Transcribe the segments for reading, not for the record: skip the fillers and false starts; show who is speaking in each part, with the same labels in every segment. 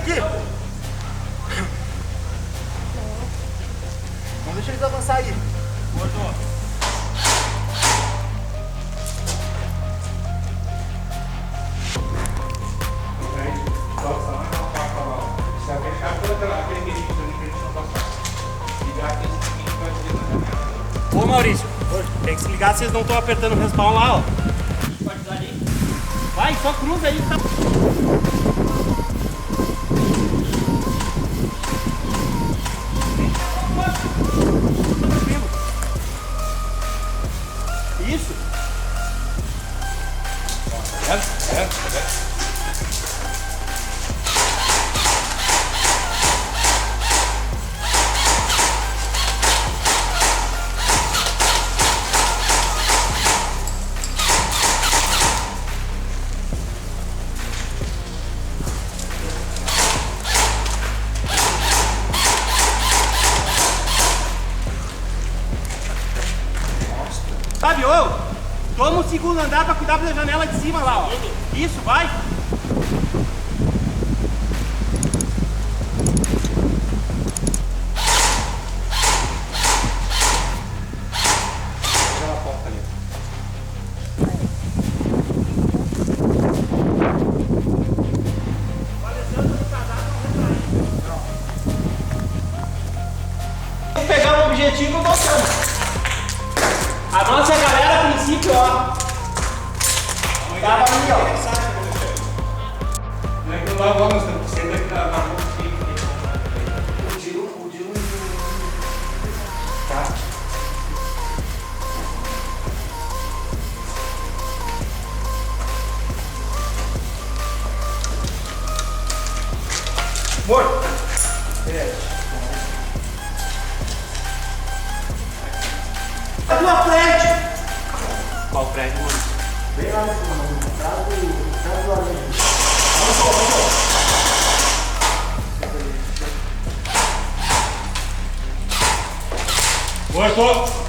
Speaker 1: aqui. Não deixa eles avançar aí. Gordo. Ô Maurício, tem que se ligar se vocês não estão apertando o respawn lá, ó. Pode usar ali. Vai, só cruza aí, tá? Isso. Tá vendo? Sabe, ô, toma o segundo andar pra cuidar da janela de cima lá, ó. Isso, vai. Aquela porta ali. Vamos pegar o objetivo e voltamos. A nossa galera, a princípio, ó, tava ali, ó.
Speaker 2: Não é que não vai logo, você tem que dar na mão.
Speaker 1: O Dilo. Tá. Morto. A tua frente! Qual prédio, mano? Vem lá no cima, mano. Atrás do além. Vamos,
Speaker 2: Morto!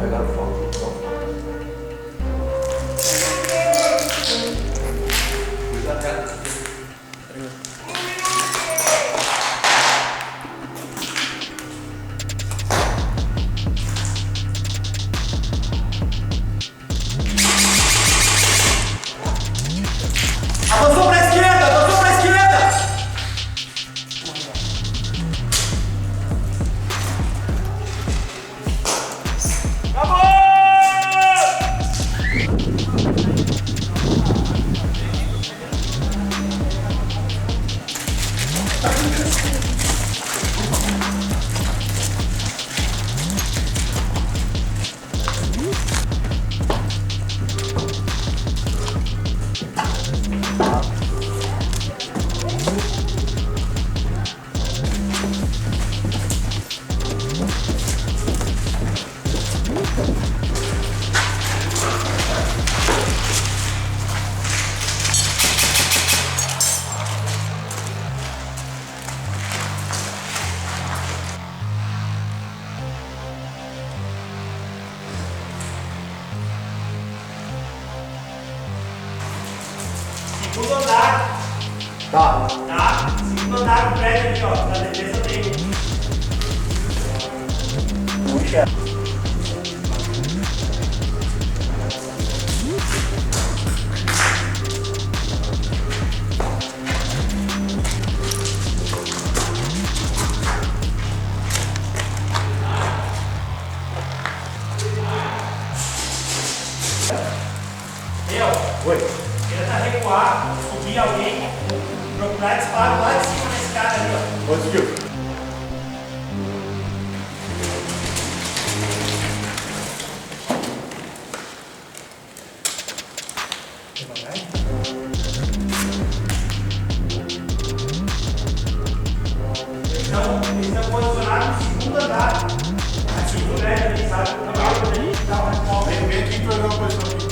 Speaker 1: Pegaram fogo. Avançou pra esquerda! Avançou pra esquerda! Segundo andar. Tá. Tá? Segundo andar do prédio aqui, ó. Da defesa tem. Puxa. Oi. Tenta recuar, subir alguém, procurar disparo lá de cima nesse cara ali, ó.
Speaker 2: Conseguiu.
Speaker 1: Então, eles estão posicionados no segundo andar. Segundo, né? Ali, sabe?
Speaker 2: Vem aqui que eu vou dar uma posição aqui.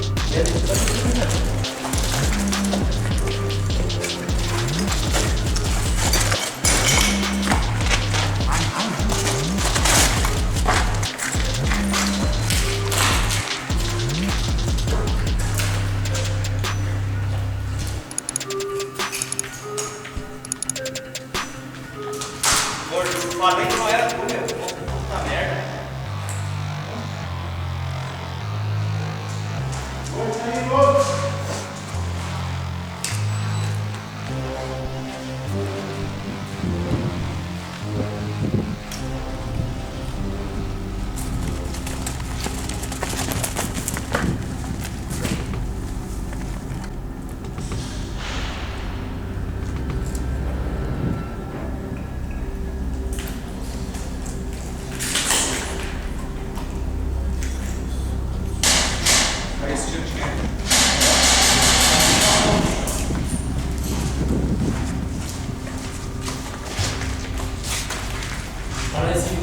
Speaker 1: Olha assim.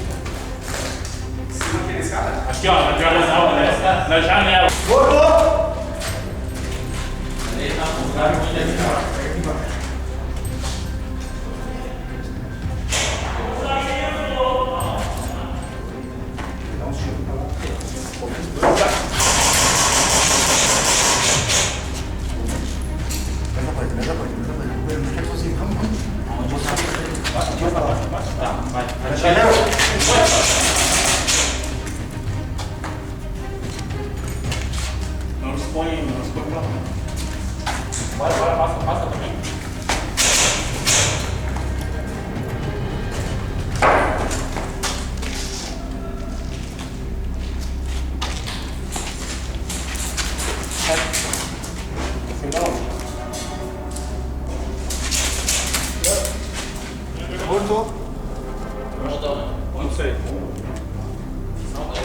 Speaker 2: Cima aqueles caras?
Speaker 1: Aqui, ó, na janela. Voltou! Ali tá com o cara aqui. Não expõe lá. Bora, passa também.
Speaker 2: Voltou.
Speaker 1: Onde você?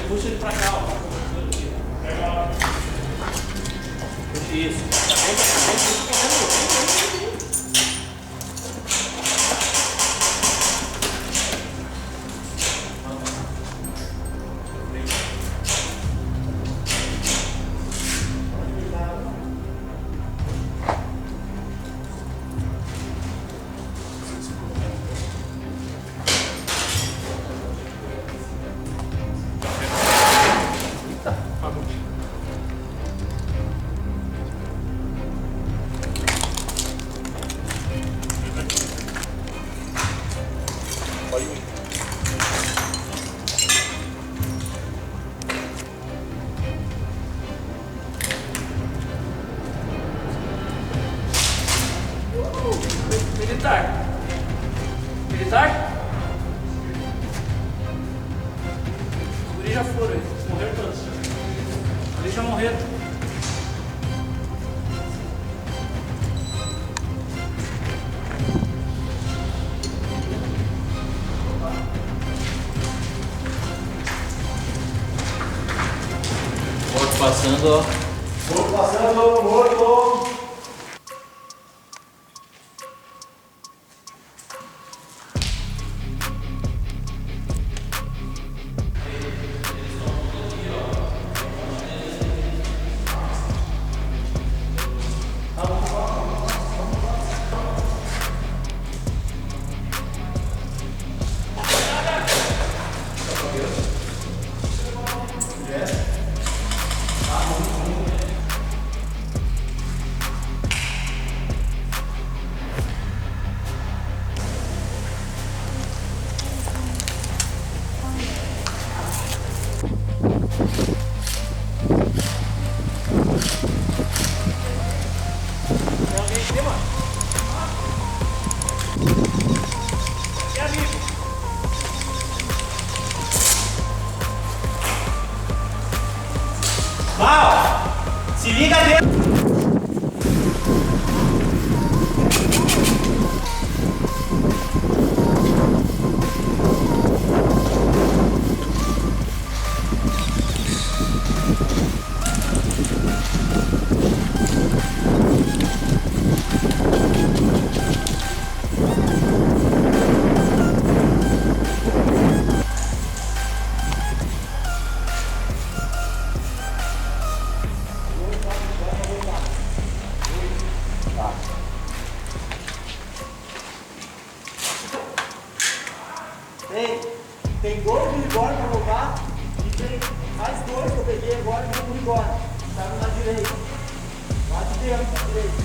Speaker 1: Puxa ele pra cá, ó. Puxa isso. Militar? Os guris já foram, eles morreram todos. Eles já morreram. Morto passando, ó.
Speaker 3: Morto passando, morto.
Speaker 1: Tem alguém em cima? E amigo? Mal! Se liga dentro!
Speaker 3: Tem dois do Igor para voltar e tem mais dois que eu peguei agora e vão embora. Tá na direita. Lá de dentro, na direita.